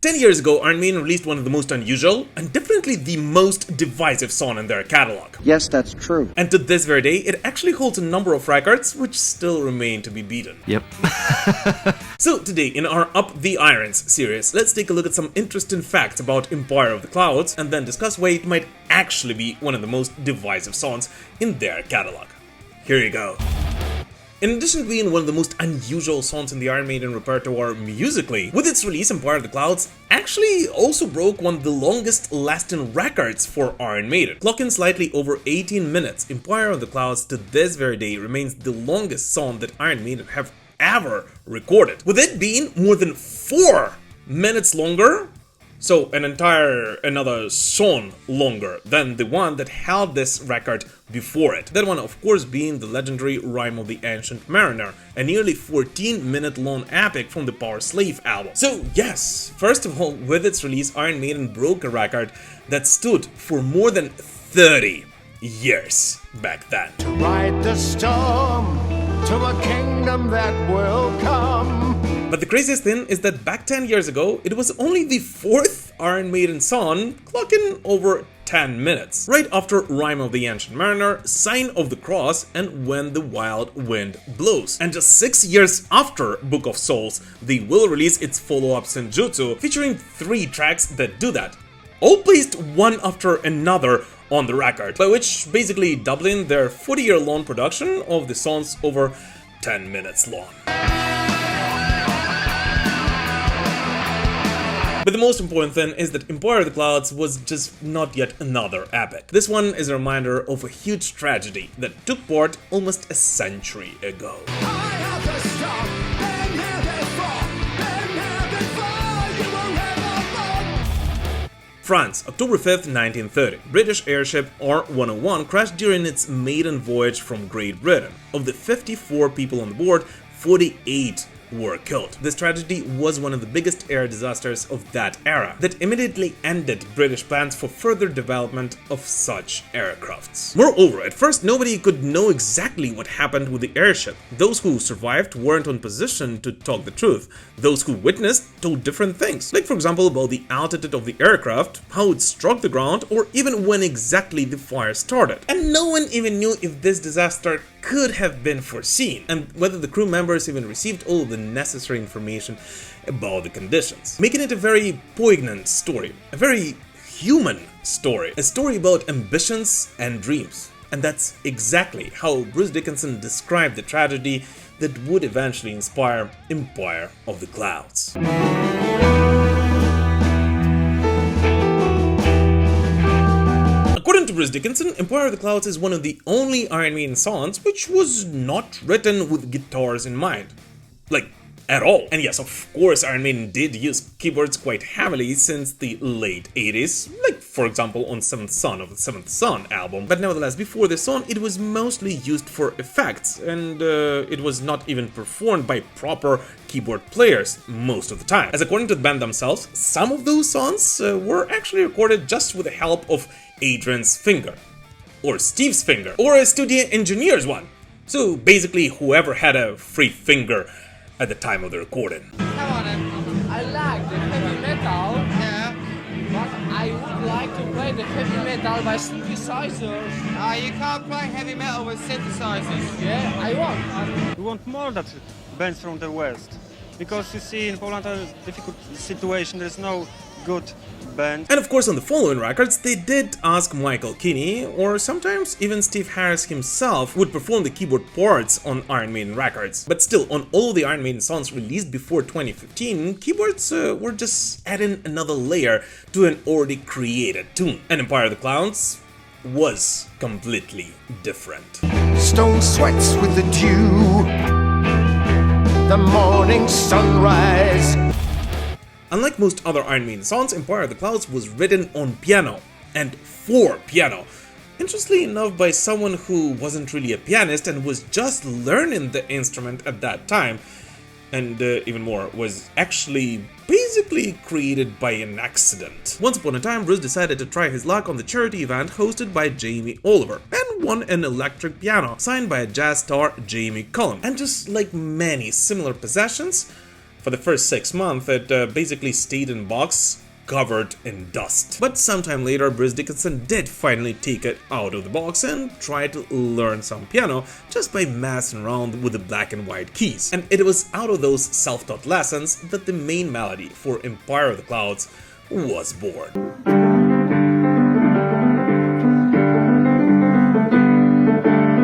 10 years ago, Iron Maiden released one of the most unusual and definitely the most divisive song in their catalog. Yes, that's true. And to this very day, it actually holds a number of records which still remain to be beaten. Yep. So today, in our Up the Irons series, let's take a look at some interesting facts about Empire of the Clouds and then discuss why it might actually be one of the most divisive songs in their catalog. Here you go. In addition to being one of the most unusual songs in the Iron Maiden repertoire musically, with its release, Empire of the Clouds actually also broke one of the longest lasting records for Iron Maiden. Clocking slightly over 18 minutes, Empire of the Clouds to this very day remains the longest song that Iron Maiden have ever recorded, with it being more than 4 minutes longer. So another song longer than the one that held this record before it. That one, of course, being the legendary Rime of the Ancient Mariner, a nearly 14-minute long epic from the Power Slave album. So yes, first of all, with its release, Iron Maiden broke a record that stood for more than 30 years back then. To ride the storm to a kingdom that will come. But the craziest thing is that back 10 years ago, it was only the 4th Iron Maiden song clocking over 10 minutes, right after Rime of the Ancient Mariner, Sign of the Cross, and When the Wild Wind Blows. And just 6 years after Book of Souls, they will release its follow-up Senjutsu, featuring 3 tracks that do that, all placed one after another on the record, by which basically doubling their 40-year-long production of the songs over 10 minutes long. But the most important thing is that Empire of the Clouds was just not yet another epic. This one is a reminder of a huge tragedy that took part almost a century ago. France, October 5th, 1930. British airship R101 crashed during its maiden voyage from Great Britain. Of the 54 people on the board, 48 were killed. This tragedy was one of the biggest air disasters of that era that immediately ended British plans for further development of such aircrafts. Moreover, at first nobody could know exactly what happened with the airship. Those who survived weren't in position to talk the truth. Those who witnessed told different things, like for example about the altitude of the aircraft, how it struck the ground, or even when exactly the fire started. And no one even knew if this disaster could have been foreseen, and whether the crew members even received all of the necessary information about the conditions, making it a very poignant story, a very human story, a story about ambitions and dreams. And that's exactly how Bruce Dickinson described the tragedy that would eventually inspire Empire of the Clouds. According to Bruce Dickinson, Empire of the Clouds is one of the only Iron Maiden songs which was not written with guitars in mind. Like, at all. And yes, of course, Iron Maiden did use keyboards quite heavily since the late 80s, like for example on Seventh Son of the Seventh Son album. But nevertheless, before this song, it was mostly used for effects, and it was not even performed by proper keyboard players most of the time. As according to the band themselves, some of those songs were actually recorded just with the help of Adrian's finger, or Steve's finger, or a studio engineer's one. So basically whoever had a free finger at the time of the recording. I like the heavy metal, yeah, but I would like to play the heavy metal by synthesizers. You can't play heavy metal with synthesizers. Yeah, I want. We want more that bands from the West, because you see in Poland a difficult situation, there's no good band. And of course on the following records they did ask Michael Kinney, or sometimes even Steve Harris himself would perform the keyboard parts on Iron Maiden records. But still, on all the Iron Maiden songs released before 2015, keyboards were just adding another layer to an already created tune. And Empire of the Clouds was completely different. Stone sweats with the dew, the morning sunrise. Unlike most other Iron Maiden songs, Empire of the Clouds was written on piano, and for piano. Interestingly enough, by someone who wasn't really a pianist and was just learning the instrument at that time, and even more, was actually basically created by an accident. Once upon a time, Bruce decided to try his luck on the charity event hosted by Jamie Oliver, and won an electric piano signed by a jazz star Jamie Cullum. And just like many similar possessions, For the first 6 months, it basically stayed in box, covered in dust. But sometime later, Bruce Dickinson did finally take it out of the box and try to learn some piano just by messing around with the black and white keys. And it was out of those self-taught lessons that the main melody for Empire of the Clouds was born.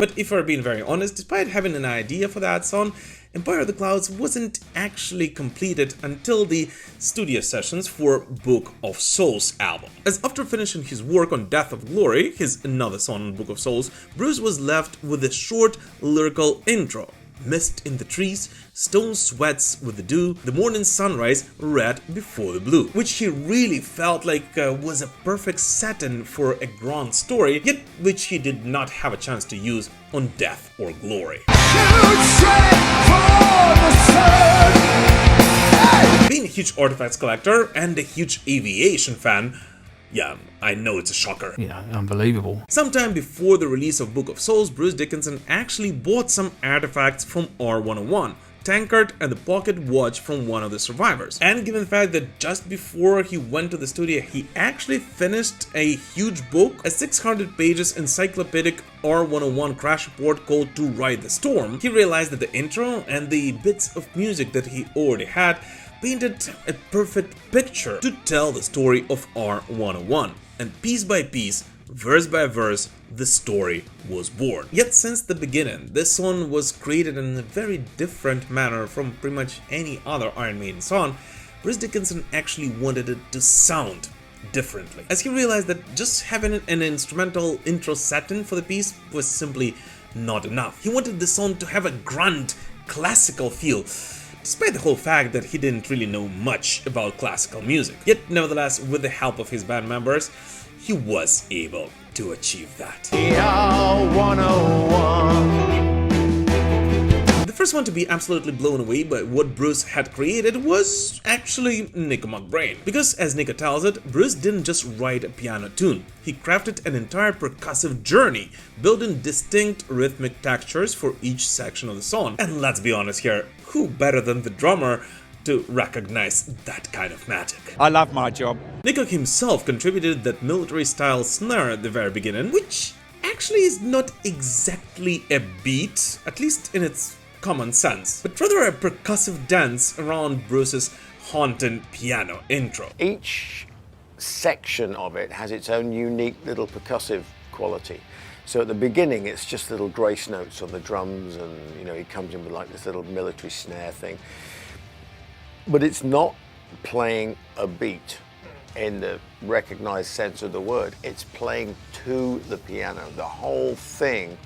But if we're being very honest, despite having an idea for that song, Empire of the Clouds wasn't actually completed until the studio sessions for Book of Souls album. As after finishing his work on Death of Glory, his another song on Book of Souls, Bruce was left with a short lyrical intro. Mist in the trees, stone sweats with the dew, the morning sunrise red before the blue, which he really felt like was a perfect setting for a grand story, yet which he did not have a chance to use on Death or Glory. Being a huge artifacts collector and a huge aviation fan, yeah, I know it's a shocker. Yeah, unbelievable. Sometime before the release of Book of Souls, Bruce Dickinson actually bought some artifacts from R101, tankard and the pocket watch from one of the survivors. And given the fact that just before he went to the studio, he actually finished a huge book, a 600 pages encyclopedic R101 crash report called To Ride the Storm, he realized that the intro and the bits of music that he already had painted a perfect picture to tell the story of R101, and piece by piece, verse by verse, the story was born. Yet since the beginning, this song was created in a very different manner from pretty much any other Iron Maiden song. Bruce Dickinson actually wanted it to sound differently, as he realized that just having an instrumental intro setting for the piece was simply not enough. He wanted the song to have a grand, classical feel, despite the whole fact that he didn't really know much about classical music. Yet, nevertheless, with the help of his band members, he was able to achieve that. The first one to be absolutely blown away by what Bruce had created was actually Nico McBrain. Because, as Nico tells it, Bruce didn't just write a piano tune. He crafted an entire percussive journey, building distinct rhythmic textures for each section of the song. And let's be honest here, who better than the drummer to recognize that kind of magic? I love my job. Nico himself contributed that military-style snare at the very beginning, which actually is not exactly a beat, at least in its common sense, but rather a percussive dance around Bruce's haunting piano intro. Each section of it has its own unique little percussive quality. So at the beginning, it's just little grace notes on the drums, and he comes in with like this little military snare thing. But it's not playing a beat in the recognized sense of the word. It's playing to the piano. The whole thing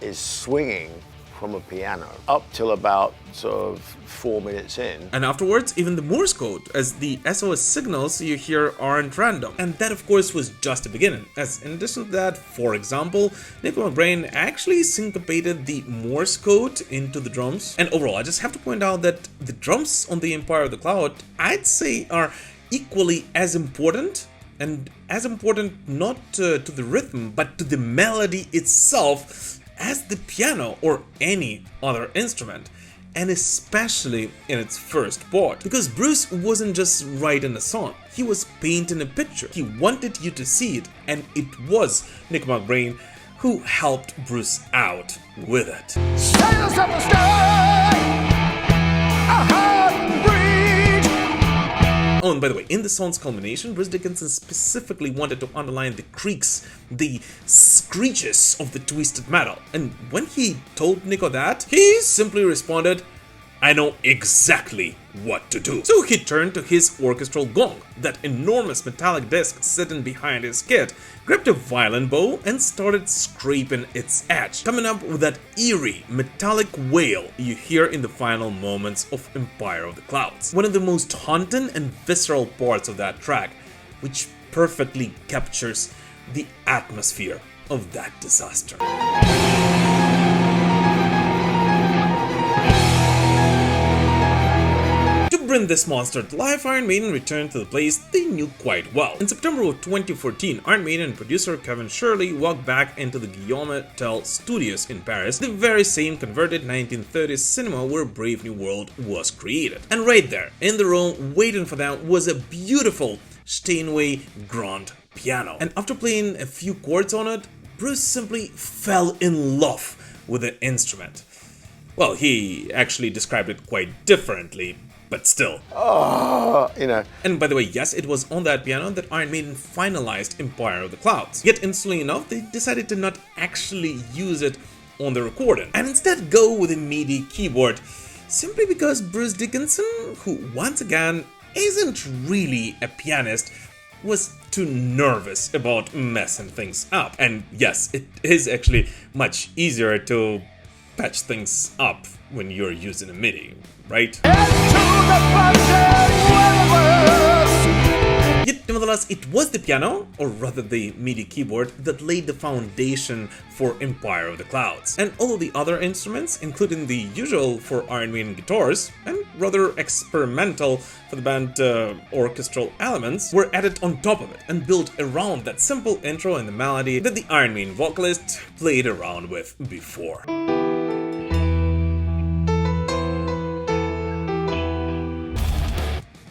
is swinging from a piano up till about sort of 4 minutes in. And afterwards, even the Morse code, as the SOS signals you hear aren't random. And that, of course, was just the beginning, as in addition to that, for example, Nico McBrain actually syncopated the Morse code into the drums. And overall, I just have to point out that the drums on the Empire of the Cloud, I'd say, are equally as important, and as important not to the rhythm, but to the melody itself, as the piano or any other instrument, and especially in its first part. Because Bruce wasn't just writing a song, he was painting a picture. He wanted you to see it, and it was Nick McBrain who helped Bruce out with it. Sails up the sky, a heart breathe. Oh, and by the way, in the song's culmination, Bruce Dickinson specifically wanted to underline the creaks, the screeches of the twisted metal. And when he told Nico that, he simply responded, "I know exactly what to do." So he turned to his orchestral gong, that enormous metallic disc sitting behind his kit, grabbed a violin bow and started scraping its edge, coming up with that eerie metallic wail you hear in the final moments of Empire of the Clouds. One of the most haunting and visceral parts of that track, which perfectly captures the atmosphere of that disaster. To bring this monster to life, Iron Maiden returned to the place they knew quite well. In September of 2014, Iron Maiden and producer Kevin Shirley walked back into the Guillaume Tell studios in Paris, the very same converted 1930s cinema where Brave New World was created. And right there, in the room, waiting for them, was a beautiful Steinway grand piano. And after playing a few chords on it, Bruce simply fell in love with the instrument. Well, he actually described it quite differently, but still. You know. And by the way, yes, it was on that piano that Iron Maiden finalized Empire of the Clouds. Yet, instantly enough, they decided to not actually use it on the recording, and instead go with a MIDI keyboard, simply because Bruce Dickinson, who once again isn't really a pianist, was too nervous about messing things up. And yes, it is actually much easier to patch things up when you're using a MIDI, right? Yet, nevertheless, it was the piano, or rather the MIDI keyboard, that laid the foundation for Empire of the Clouds. And all of the other instruments, including the usual for Iron Maiden guitars, and rather experimental for the band orchestral elements, were added on top of it and built around that simple intro and the melody that the Iron Maiden vocalist played around with before.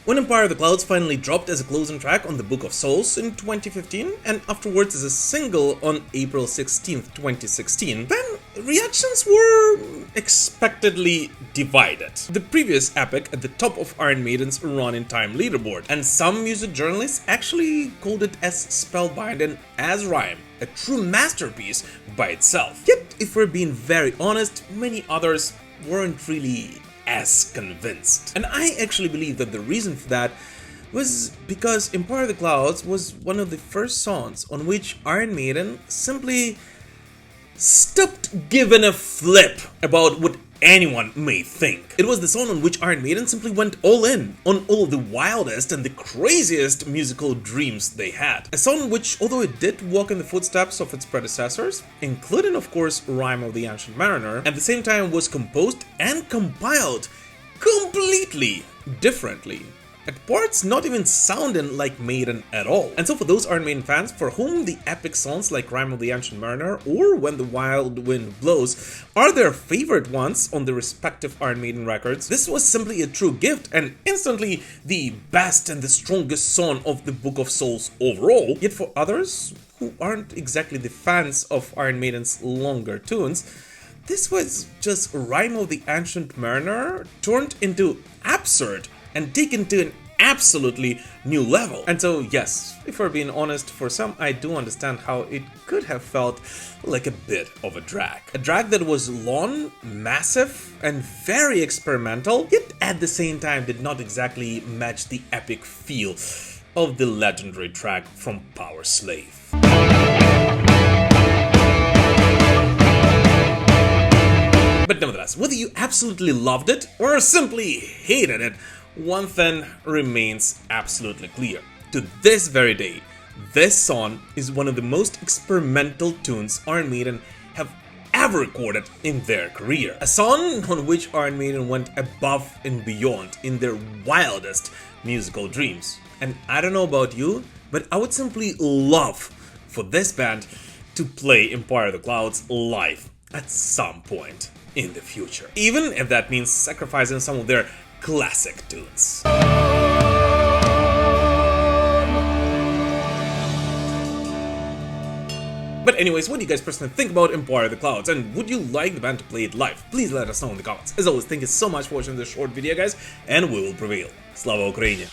When Empire of the Clouds finally dropped as a closing track on the Book of Souls in 2015, and afterwards as a single on April 16th, 2016, then reactions were expectedly divided. The previous epic at the top of Iron Maiden's run-in time leaderboard, and some music journalists actually called it as spellbinding as rhyme, a true masterpiece by itself. Yet, if we're being very honest, many others weren't really as convinced. And I actually believe that the reason for that was because Empire of the Clouds was one of the first songs on which Iron Maiden simply stopped giving a flip about what anyone may think. It was the song on which Iron Maiden simply went all in on all the wildest and the craziest musical dreams they had. A song which, although it did walk in the footsteps of its predecessors, including of course Rime of the Ancient Mariner, at the same time was composed and compiled completely differently. At parts not even sounding like Maiden at all. And so for those Iron Maiden fans for whom the epic songs like Rime of the Ancient Mariner or When the Wild Wind Blows are their favorite ones on the respective Iron Maiden records, this was simply a true gift and instantly the best and the strongest song of the Book of Souls overall. Yet for others who aren't exactly the fans of Iron Maiden's longer tunes, this was just Rime of the Ancient Mariner turned into absurd and taken to an absolutely new level. And so yes, if we're being honest, for some I do understand how it could have felt like a bit of a drag. A drag that was long, massive, and very experimental, yet at the same time did not exactly match the epic feel of the legendary track from Power Slave. But nevertheless, whether you absolutely loved it or simply hated it, one thing remains absolutely clear. To this very day, this song is one of the most experimental tunes Iron Maiden have ever recorded in their career. A song on which Iron Maiden went above and beyond in their wildest musical dreams. And I don't know about you, but I would simply love for this band to play Empire of the Clouds live at some point in the future. Even if that means sacrificing some of their classic tunes. But anyways, what do you guys personally think about Empire of the Clouds, and would you like the band to play it live? Please let us know in the comments. As always, thank you so much for watching this short video, guys, and we will prevail. Slava Ukraini!